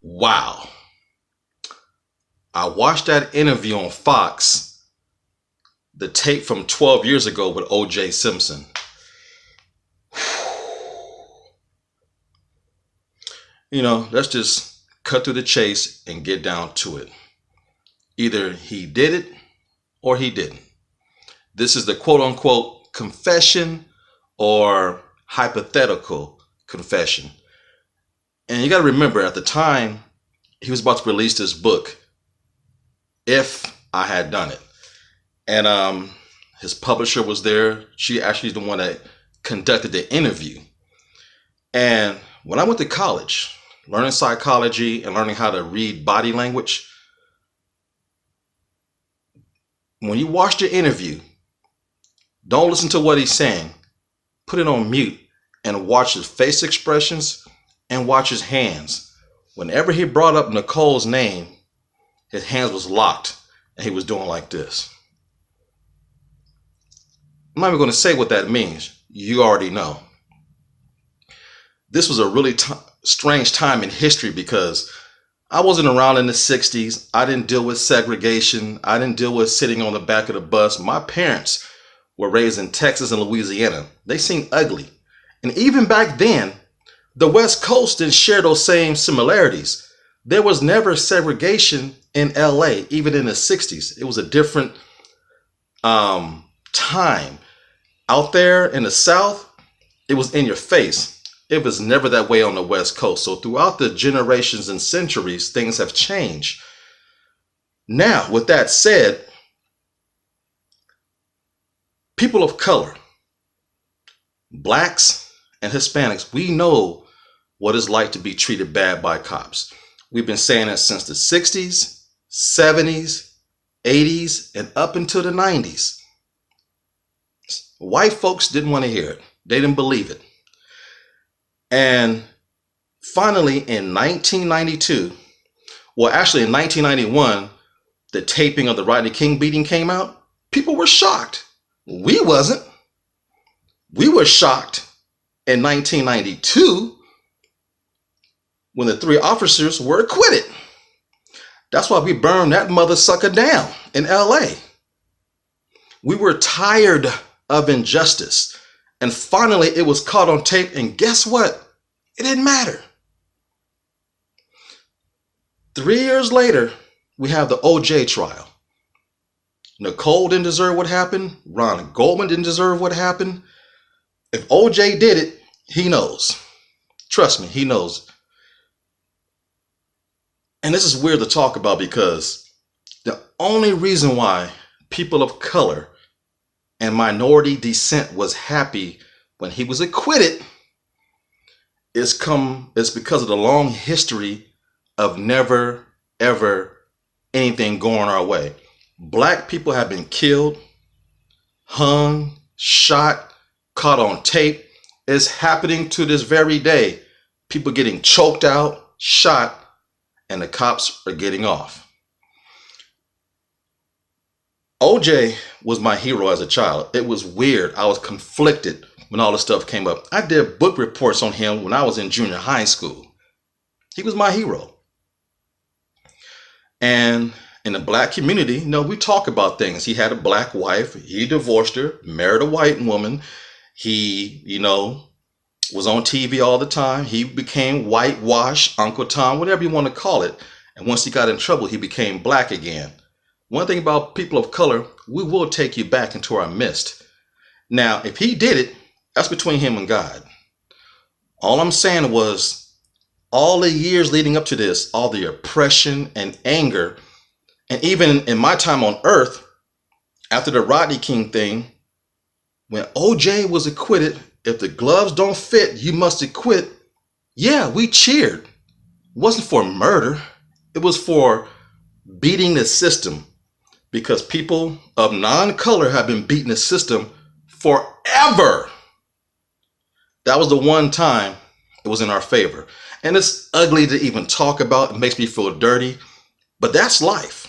Wow. I watched that interview on Fox, the tape from 12 years ago with OJ Simpson. Let's just cut through the chase and get down to it. Either he did it or he didn't. This is the quote unquote confession or hypothetical confession. And you got to remember, at the time, he was about to release this book, If I Had Done It. And his publisher was there. She actually is the one that conducted the interview. And when I went to college, learning psychology and learning how to read body language, when you watch the interview, don't listen to what he's saying. Put it on mute and watch his face expressions and watch his hands. Whenever he brought up Nicole's name, his hands was locked and he was doing like this. I'm not even going to say what that means. You already know. This was a really strange time in history because I wasn't around in the 60s. I didn't deal with segregation. I didn't deal with sitting on the back of the bus. My parents were raised in Texas and Louisiana. They seemed ugly. And even back then, the West Coast didn't share those same similarities. There was never segregation in LA, even in the 60s. It was a different time. Out there in the South, it was in your face. It was never that way on the West Coast. So throughout the generations and centuries, things have changed. Now, with that said, people of color, blacks and Hispanics, we know what it's like to be treated bad by cops. We've been saying it since the 60s, 70s, 80s, and up until the 90s. White folks didn't want to hear it. They didn't believe it. And finally, in 1992, well, actually in 1991, the taping of the Rodney King beating came out. People were shocked. We wasn't. We were shocked in 1992 when the 3 officers were acquitted. That's why we burned that mother sucker down in LA. We were tired of injustice. And finally, it was caught on tape. And guess what? It didn't matter. 3 years later, we have the OJ trial. Nicole didn't deserve what happened. Ron Goldman didn't deserve what happened. If OJ did it, he knows. Trust me, he knows. And this is weird to talk about because the only reason why people of color and minority descent was happy when he was acquitted is because of the long history of never, ever anything going our way. Black people have been killed, hung, shot, caught on tape. It's happening to this very day. People getting choked out, shot, and the cops are getting off. OJ was my hero as a child. It was weird. I was conflicted when all this stuff came up. I did book reports on him when I was in junior high school. He was my hero. And in the black community, we talk about things. He had a black wife. He divorced her, married a white woman. He, was on TV all the time. He became whitewash, Uncle Tom, whatever you want to call it. And once he got in trouble, he became black again. One thing about people of color, we will take you back into our midst. Now, if he did it, that's between him and God. All I'm saying was all the years leading up to this, all the oppression and anger, and even in my time on earth, after the Rodney King thing, when OJ was acquitted, if the gloves don't fit, you must acquit. Yeah, we cheered. It wasn't for murder. It was for beating the system, because people of non-color have been beating the system forever. That was the one time it was in our favor. And it's ugly to even talk about. It makes me feel dirty, but that's life.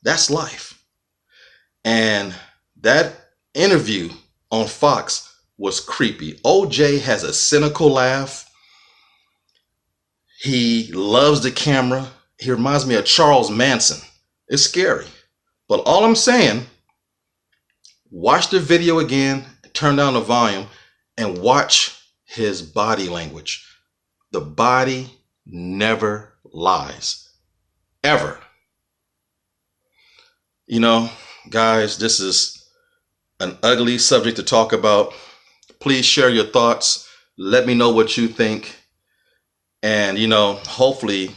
That's life. And that interview on Fox was creepy. OJ has a cynical laugh. He loves the camera. He reminds me of Charles Manson. It's scary. But all I'm saying, watch the video again, turn down the volume, and watch his body language. The body never lies. Ever. You know, guys, this is an ugly subject to talk about. Please share your thoughts. Let me know what you think. And, hopefully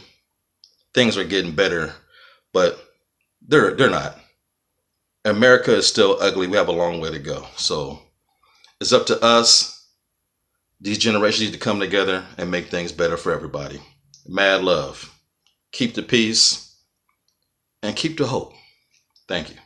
things are getting better, but they're not. America is still ugly. We have a long way to go. So it's up to us. These generations need to come together and make things better for everybody. Mad love. Keep the peace and keep the hope. Thank you.